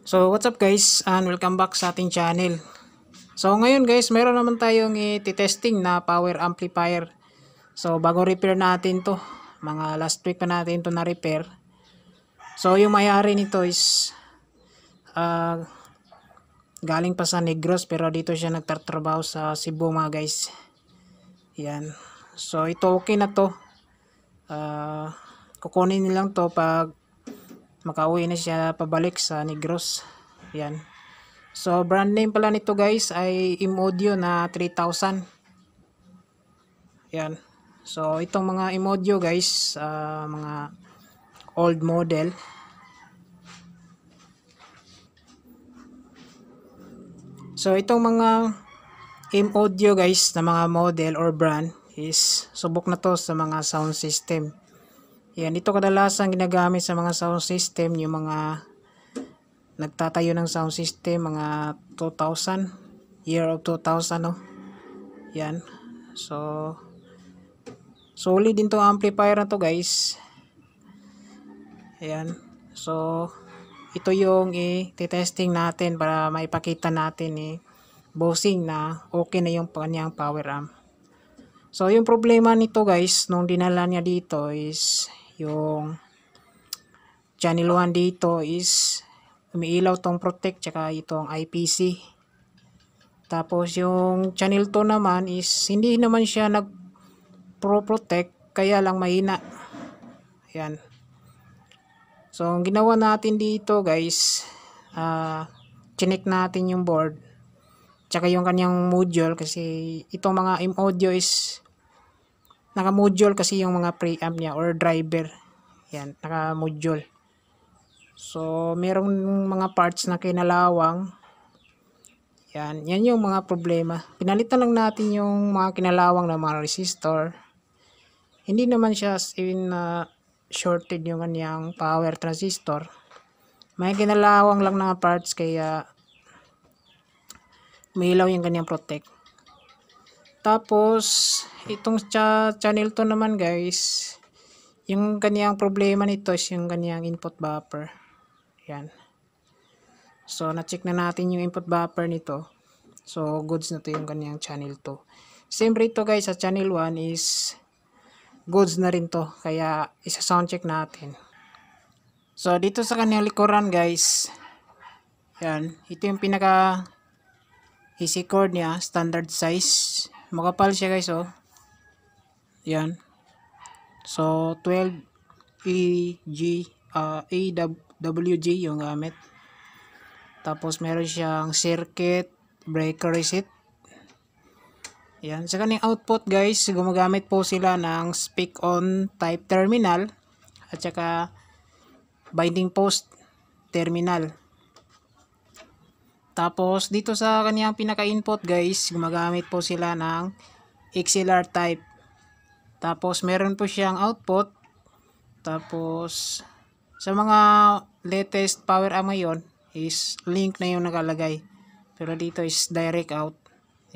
So what's up guys, and welcome back sa ating channel. So ngayon guys, meron naman tayong i-testing na power amplifier. So bago repair natin to, mga last week pa natin to na repair. So yung may-ari nito is galing pa sa Negros, pero dito siya nagtatrabaho sa Cebu mga guys. Yan. So ito okay na to. Kukunin nilang to pag makauwi na siya pabalik sa Negros. Yan. So brand name pala nito guys ay M-Audio na 3000. Yan. So itong mga M-Audio guys, mga old model. So itong mga M-Audio guys na mga model or brand is subok na to sa mga sound system. Yan, ito kadalasan ginagamit sa mga sound system, yung mga nagtatayo ng sound system mga 2000, year of 2000 no. Yan. So solid din to amplifier na to guys. Ayan. So ito yung i-testing natin para maipakita natin bossing na okay na yung kanyang power amp. So yung problema nito guys nung dinala niya dito is yung channel 1 dito is umiilaw tong protect tsaka itong IPC. Tapos yung channel 2 naman is hindi naman siya nag pro protect, kaya lang mahina. Ayan. So ang ginawa natin dito guys, chinek natin yung board tsaka yung kanyang module, kasi itong mga M-Audio is naka-module kasi yung mga preamp niya or driver. Yan, naka-module. So merong mga parts na kinalawang. Yan yung mga problema. Pinalitan lang natin yung mga kinalawang na mga resistor. Hindi naman siya in shorted yung kanyang power transistor. May kinalawang lang na parts kaya umilaw yung kanyang protect. Tapos itong channel 2 naman guys, yung kanyang problema nito is yung kanyang input buffer. Yan. So na-check na natin yung input buffer nito. So goods na to yung kanyang channel 2. Siyempre ito guys sa channel 1 is goods na rin to, kaya isa sound check natin. So dito sa kanyang likuran guys, yan, ito yung pinaka AC cord niya, standard size. Makapal siya guys oh. Yan. So 12 AWG yung gamit. Tapos meron siyang circuit breaker reset. Yan. Sa kanyang output guys, gumagamit po sila ng speak on type terminal at saka binding post terminal. Tapos dito sa kanyang pinaka-input guys, gumagamit po sila ng XLR type. Tapos meron po siyang output. Tapos sa mga latest power amp ngayon is link na yung nakalagay. Pero dito is direct out.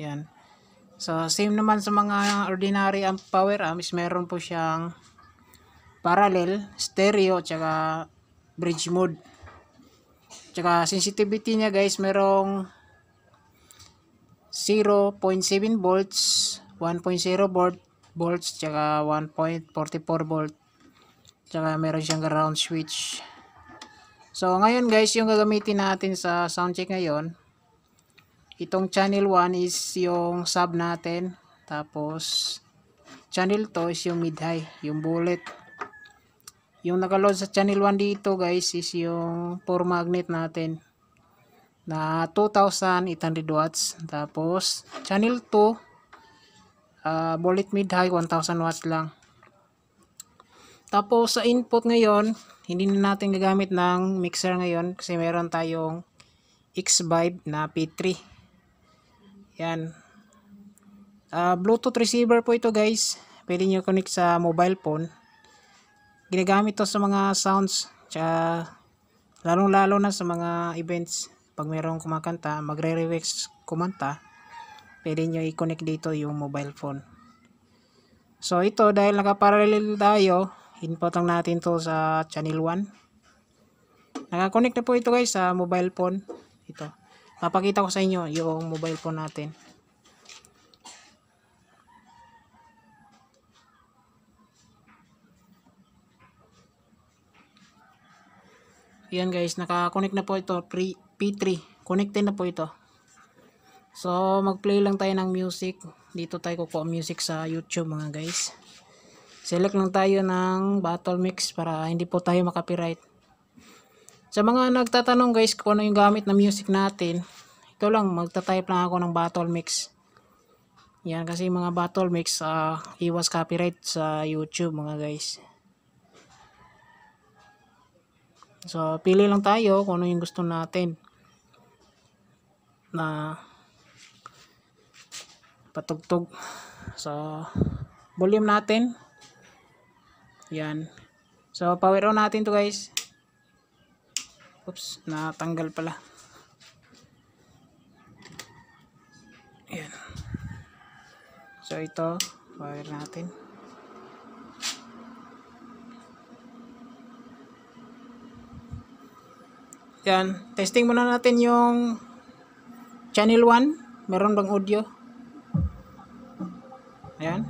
Yan. So same naman sa mga ordinary amp power amp is meron po siyang parallel, stereo, tsaka bridge mode. Tsaka sensitivity niya guys, merong 0.7 volts, 1.0 volts, tsaka 1.44 volt. Tsaka meron siyang ground switch. So ngayon guys, yung gagamitin natin sa soundcheck ngayon, itong channel 1 is yung sub natin. Tapos channel 2 is yung mid-high, yung bullet. Yung nakaload sa channel 1 dito guys is yung 4 magnet natin na 2,800 watts. Tapos channel 2 bullet mid-high 1,000 watts lang. Tapos sa input ngayon, hindi na natin gagamit ng mixer ngayon kasi meron tayong X-Vibe na P3. Yan. Bluetooth receiver po ito guys. Pwede nyo connect sa mobile phone. Ginagamit to sa mga sounds, tsaka lalong-lalo na sa mga events. Pag mayroong kumakanta, magre-request kumanta, pwede nyo i-connect dito yung mobile phone. So ito, dahil nakaparallel tayo, input lang natin to sa channel 1. Naka-connect na po ito guys sa mobile phone. Ito. Papakita ko sa inyo yung mobile phone natin. Yan guys, naka-connect na po ito. P3. Connected na po ito. So, mag-play lang tayo ng music. Dito tayo kukuha music sa YouTube mga guys. Select lang tayo ng battle mix para hindi po tayo makapiright. Sa mga nagtatanong guys kung ano yung gamit na music natin, ito lang, magta-type lang ako ng battle mix. Yan, kasi mga battle mix, iwas copyright sa YouTube mga guys. So, pili lang tayo kung ano yung gusto natin na patugtog. So, volume natin. Yan. So, power on natin to guys. Oops, natanggal pala. Yan. So, ito, power natin. Yan, testing muna natin yung channel 1. Meron bang audio? Ayan.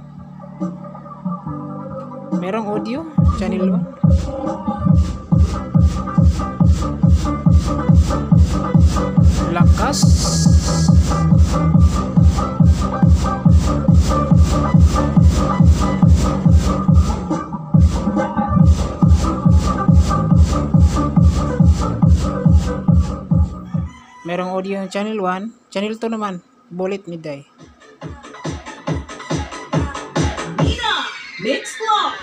Merong audio, channel 1. Lakas. Merong audio yung channel 1. Channel 2 naman, Bullet Midday. Mix Club.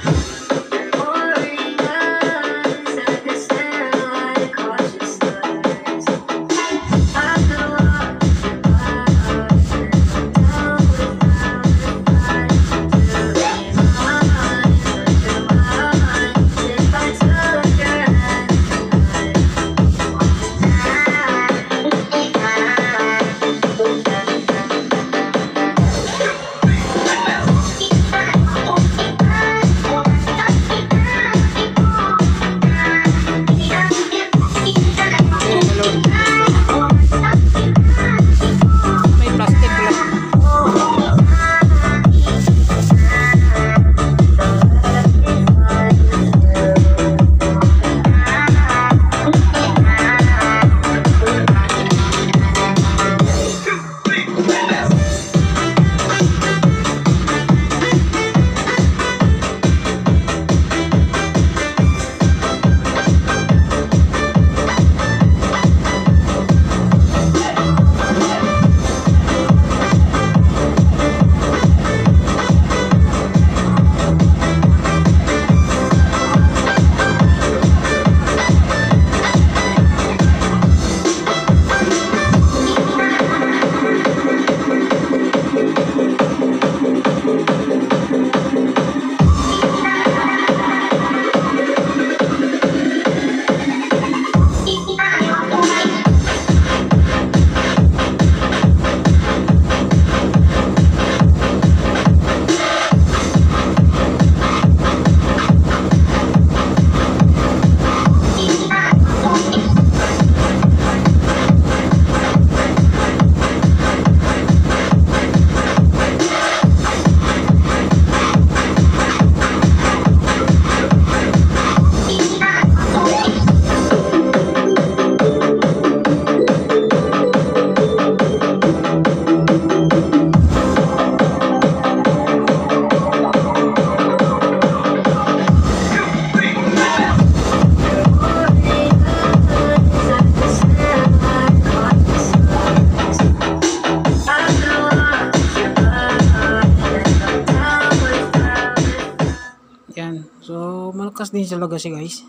So, malakas din siya kasi guys.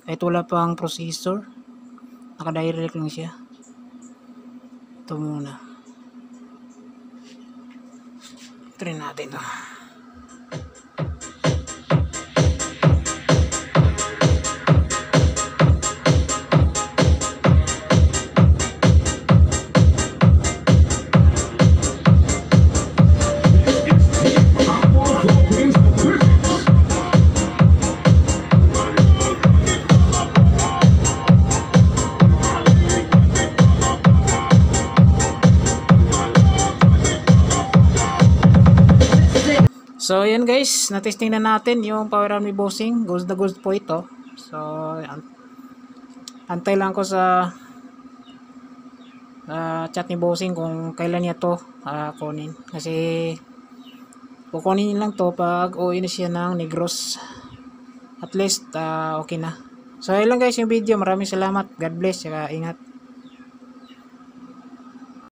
Kahit wala pang processor. Naka-direct lang siya. Ito muna. Try natin ito. So yan guys, na-testing na natin yung power arm ni bossing. Gold na gold po ito. So antay lang ko sa chat ni bossing kung kailan niya to kunin. Kasi kukunin lang to pag uwi na siya ng Negros. At least okay na. So ayun lang guys yung video. Maraming salamat. God bless. Saka ingat.